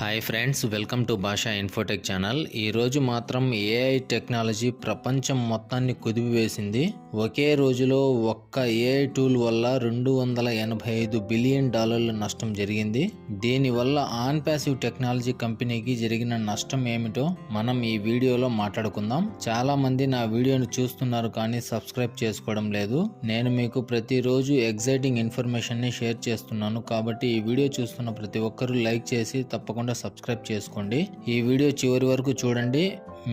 Hi friends, welcome to భాషా Infotech channel. ఈరోజు మాత్రం ఏఐ టెక్నాలజీ ప్రపంచం మొత్తాన్ని కుదిపివేసింది. ఒకే రోజులో ఒక్క ఏఐ టూల్ వల్ల $285 బిలియన్ నష్టం జరిగింది. దీనివల్ల ఆన్ ప్యాసివ్ టెక్నాలజీ కంపెనీకి జరిగిన నష్టం ఏమిటో మనం ఈ వీడియోలో మాట్లాడుకుందాం. చాలా మంది నా వీడియోను చూస్తున్నారు కానీ సబ్స్క్రైబ్ చేసుకోవడం లేదు. నేను మీకు ప్రతిరోజు ఎగ్జైటింగ్ ఇన్ఫర్మేషన్ ని షేర్ చేస్తున్నాను కాబట్టి ఈ వీడియో చూస్తున్న ప్రతి ఒక్కరూ లైక్ చేసి తప్పకుండా సబ్స్క్రైబ్ చేసుకోండి. ఈ వీడియో చివరి వరకు చూడండి,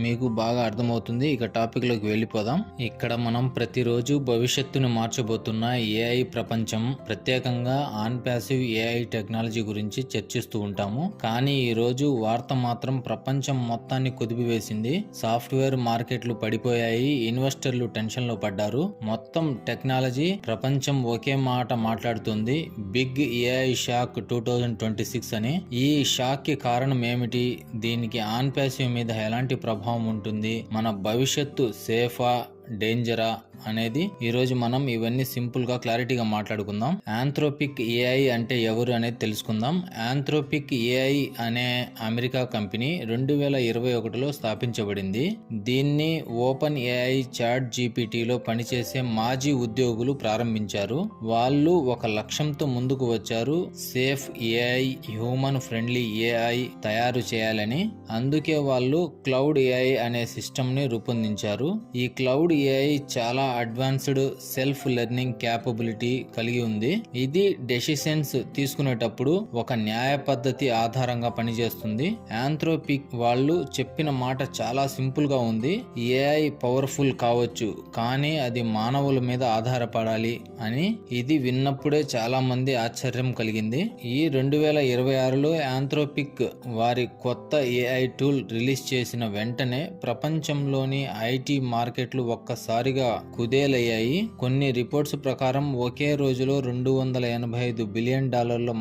మీకు బాగా అర్థమవుతుంది. ఇక టాపిక్ లోకి వెళ్ళిపోదాం. ఇక్కడ మనం ప్రతిరోజు భవిష్యత్తును మార్చబోతున్న ఏఐ ప్రపంచం, ప్రత్యేకంగా ఆన్ ప్యాసివ్ ఏఐ టెక్నాలజీ గురించి చర్చిస్తూ ఉంటాము. కానీ ఈ రోజు వార్త మాత్రం ప్రపంచం మొత్తాన్ని కుదిపివేసింది. సాఫ్ట్వేర్ మార్కెట్లు పడిపోయాయి, ఇన్వెస్టర్లు టెన్షన్ లో పడ్డారు. మొత్తం టెక్నాలజీ ప్రపంచం ఒకే మాట మాట్లాడుతుంది, బిగ్ ఏఐ షాక్ 2026 అని. ఈ షాక్ కి కారణం ఏమిటి, దీనికి ఆన్ ప్యాసివ్ మీద ఎలాంటి ప్రభావం ఉంటుంది, మన భవిష్యత్తు సేఫా డేంజరా అనేది ఈరోజు మనం ఇవన్నీ సింపుల్ గా క్లారిటీగా మాట్లాడుకుందాం. ఆంథ్రోపిక్ ఏఐ అంటే ఎవరు అనేది తెలుసుకుందాం. ఆంథ్రోపిక్ ఏఐ అనే అమెరికా కంపెనీ 2021లో స్థాపించబడింది. దీన్ని ఓపెన్ ఏఐ చాట్ జీపీటీలో పనిచేసే మాజీ ఉద్యోగులు ప్రారంభించారు. వాళ్ళు ఒక లక్ష్యంతో ముందుకు వచ్చారు, safe AI, human friendly AI తయారు చేయాలని. అందుకే వాళ్ళు క్లౌడ్ ఏఐ అనే సిస్టమ్ ని రూపొందించారు. ఈ క్లౌడ్ ఏఐ చాలా అడ్వాన్స్డ్ సెల్ఫ్ లెర్నింగ్ క్యాపబిలిటీ కలిగి ఉంది. ఇది డెసిషన్స్ తీసుకునేటప్పుడు ఒక న్యాయ పద్ధతి ఆధారంగా పనిచేస్తుంది. ఆంథ్రోపిక్ వాళ్ళు చెప్పిన మాట చాలా సింపుల్ గా ఉంది. ఏఐ పవర్ఫుల్ కావచ్చు కానీ అది మానవుల మీద ఆధారపడాలి అని. ఇది విన్నప్పుడే చాలా మంది ఆశ్చర్యం కలిగింది. ఈ 2026లో ఆంథ్రోపిక్ వారి కొత్త ఏఐ టూల్ రిలీజ్ చేసిన వెంటనే ప్రపంచంలోని ఐటీ మార్కెట్లు ఒక్కసారిగా కుదేలయ్యాయి. కొన్ని రిపోర్ట్స్ ప్రకారం ఒకే రోజులో $285 బిలియన్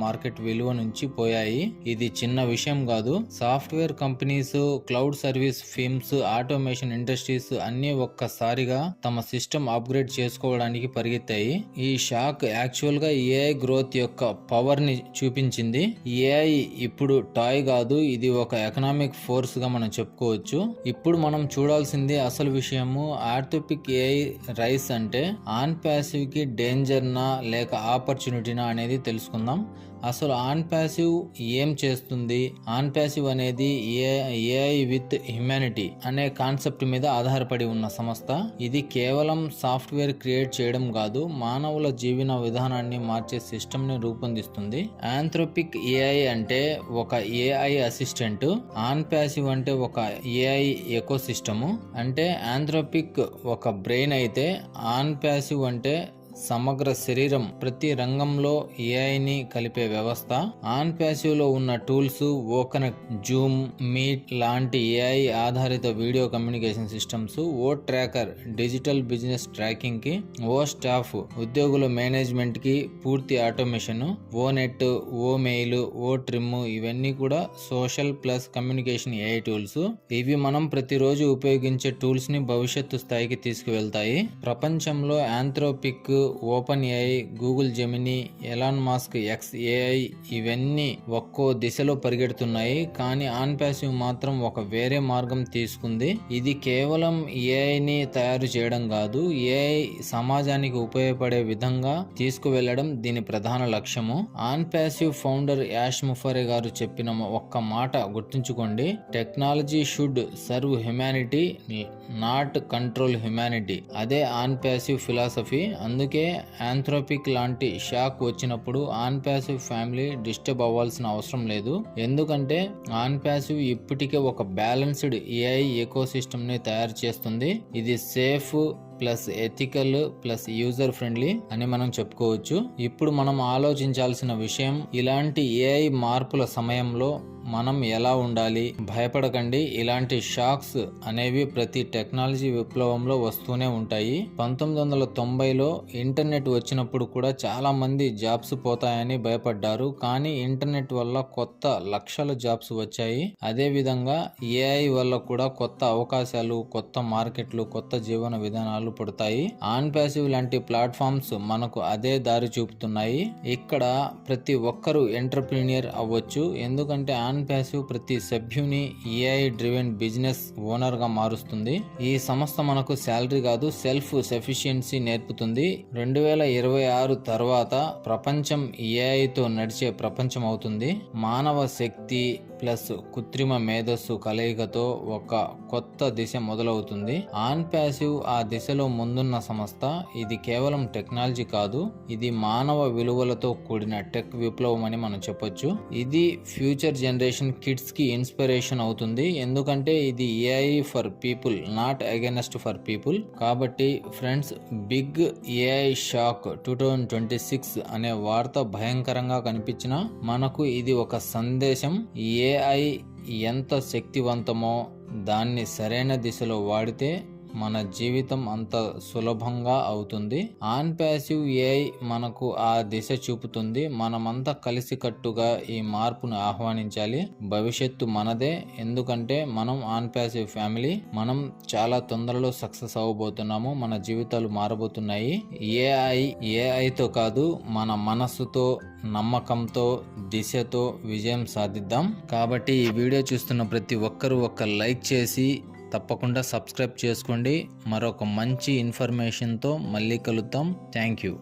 మార్కెట్ విలువ నుంచి పోయాయి. ఇది చిన్న విషయం కాదు. Software companies, cloud service firms, automation industries అన్ని ఒక్కసారిగా తమ సిస్టమ్ అప్గ్రేడ్ చేసుకోవడానికి పరిగెత్తాయి. ఈ షాక్ యాక్చువల్ గా ఏఐ గ్రోత్ యొక్క పవర్ ని చూపించింది. ఏఐ ఇప్పుడు టాయ్ కాదు, ఇది ఒక ఎకనామిక్ ఫోర్స్ గా మనం చెప్పుకోవచ్చు. ఇప్పుడు మనం చూడాల్సింది అసలు విషయము. ఆర్థోపిక్ ఏఐ రైస్ అంటే ఆన్ ప్యాసివ్ కి డేంజర్ నా లేక ఆపర్చునిటీనా అనేది తెలుసుకుందాం. అసలు ఆన్ ప్యాసివ్ ఏం చేస్తుంది? ఆన్ ప్యాసివ్ అనేది ఏఐ విత్ హ్యుమానిటీ అనే కాన్సెప్ట్ మీద ఆధారపడి ఉన్న సంస్థ. ఇది కేవలం సాఫ్ట్వేర్ క్రియేట్ చేయడం కాదు, మానవుల జీవన విధానాన్ని మార్చే సిస్టమ్ ని రూపొందిస్తుంది. ఆంథ్రోపిక్ ఏఐ అంటే ఒక ఏఐ అసిస్టెంట్, ఆన్ ప్యాసివ్ అంటే ఒక ఏఐ ఎకో సిస్టమ్. అంటే ఆంథ్రోపిక్ ఒక బ్రెయిన్ అయితే ఆన్ ప్యాసివ్ అంటే సమగ్ర శరీరం, ప్రతి రంగంలో ఏఐని కలిపే వ్యవస్థ. ఆన్ ప్యాసివ్ లో ఉన్న టూల్స్ ఓకనెక్ట్, జూమ్, మీట్ లాంటి ఏఐ ఆధారిత వీడియో కమ్యూనికేషన్ సిస్టమ్స్, ఓ ట్రాకర్ డిజిటల్ బిజినెస్ ట్రాకింగ్ కి, ఓ స్టాఫ్ ఉద్యోగుల మేనేజ్మెంట్ కి పూర్తి ఆటోమేషన్, ఓ నెట్, ఓ మెయిల్, ఓ ట్రిమ్, ఇవన్నీ కూడా social plus communication AI tools. ఇవి మనం ప్రతిరోజు ఉపయోగించే టూల్స్ ని భవిష్యత్తు స్థాయికి తీసుకువెళ్తాయి. ప్రపంచంలో Anthropic, open AI, Google Gemini, Elon Musk X AI ఇవన్నీ ఒక్కో దిశలో పరిగెడుతున్నాయి. కానీ ఆన్ ప్యాసివ్ మాత్రం ఒక వేరే మార్గం తీసుకుంది. ఇది కేవలం ఏఐని తయారు చేయడం కాదు, ఏఐ సమాజానికి ఉపయోగపడే విధంగా తీసుకువెళ్లడం దీని ప్రధాన లక్ష్యము. ఆన్ ప్యాసివ్ ఫౌండర్ యాష్ ముఫరే గారు చెప్పిన ఒక్క మాట గుర్తుంచుకోండి, technology should serve humanity, not control humanity. అదే ఆన్ ప్యాసివ్ ఫిలాసఫీ. అందుకే ఆంథ్రోపిక్ లాంటి షాక్ వచ్చినప్పుడు ఆన్ ప్యాసివ్ ఫ్యామిలీ డిస్టర్బ్ అవ్వాల్సిన అవసరం లేదు. ఎందుకంటే ఆన్ ప్యాసివ్ ఇప్పటికే ఒక బ్యాలెన్స్డ్ ఏఐ ఎకో సిస్టమ్ ని తయారు చేస్తుంది. ఇది safe plus ethical plus user friendly అని మనం చెప్పుకోవచ్చు. ఇప్పుడు మనం ఆలోచించాల్సిన విషయం, ఇలాంటి ఏఐ మార్పుల సమయంలో మనం ఎలా ఉండాలి? భయపడకండి, ఇలాంటి షాక్స్ అనేవి ప్రతి టెక్నాలజీ విప్లవంలో వస్తూనే ఉంటాయి. 1990లో ఇంటర్నెట్ వచ్చినప్పుడు కూడా చాలా మంది జాబ్స్ పోతాయని భయపడ్డారు. కానీ ఇంటర్నెట్ వల్ల కొత్త లక్షల జాబ్స్ వచ్చాయి. అదే విధంగా ఏఐ వల్ల కూడా కొత్త అవకాశాలు, కొత్త మార్కెట్లు, కొత్త జీవన విధానాలు ఆలోచనలు పుడతాయి. ఆన్ ప్యాసివ్ లాంటి ప్లాట్ఫామ్స్ మనకు అదే దారి చూపుతున్నాయి. ఇక్కడ ప్రతి ఒక్కరూ ఎంటర్ప్రీనియర్ అవ్వచ్చు, ఎందుకంటే ఆన్ ప్యాసివ్ ప్రతి సభ్యుని ఏఐ డ్రివెన్ బిజినెస్ ఓనర్ గా మారుస్తుంది. ఈ సంస్థ మనకు శాలరీ కాదు, సెల్ఫ్ సఫిషియన్సీ నేర్పుతుంది. 2026 తర్వాత ప్రపంచం ఏఐతో నడిచే ప్రపంచం అవుతుంది. మానవ శక్తి ప్లస్ కృత్రిమ మేధస్సు కలయికతో ఒక కొత్త దిశ మొదలవుతుంది. ఆన్ ప్యాసివ్ ఆ దిశలో ముందున్న సంస్థ. ఇది కేవలం టెక్నాలజీ కాదు, ఇది మానవ విలువలతో కూడిన టెక్ విప్లవం అని మనం చెప్పొచ్చు. ఇది ఫ్యూచర్ జనరేషన్ కిడ్స్ కి ఇన్స్పిరేషన్ అవుతుంది, ఎందుకంటే ఇది AI for people, not against for people. కాబట్టి ఫ్రెండ్స్, బిగ్ ఏఐ షాక్ 2026 అనే వార్త భయంకరంగా కనిపించినా మనకు ఇది ఒక సందేశం. ఏఐ ఎంత శక్తివంతమో దాన్ని సరైన దిశలో వాడితే మన జీవితం అంత సులభంగా అవుతుంది. ఆన్ ప్యాసివ్ ఏఐ మనకు ఆ దిశ చూపుతుంది. మనమంతా కలిసికట్టుగా ఈ మార్పును ఆహ్వానించాలి. భవిష్యత్తు మనదే, ఎందుకంటే మనం ఆన్ ప్యాసివ్ ఫ్యామిలీ. మనం చాలా తొందరలో సక్సెస్ అవ్వబోతున్నాము. మన జీవితాలు మారబోతున్నాయి. ఏఐతో కాదు, మన మనస్సుతో, నమ్మకంతో, దిశతో విజయం సాధిద్దాం. కాబట్టి ఈ వీడియో చూస్తున్న ప్రతి ఒక్కరూ ఒక లైక్ చేసి తప్పకుండా సబ్స్క్రైబ్ చేసుకోండి. మరొక మంచి ఇన్ఫర్మేషన్తో మళ్ళీ కలుద్దాం. Thank you.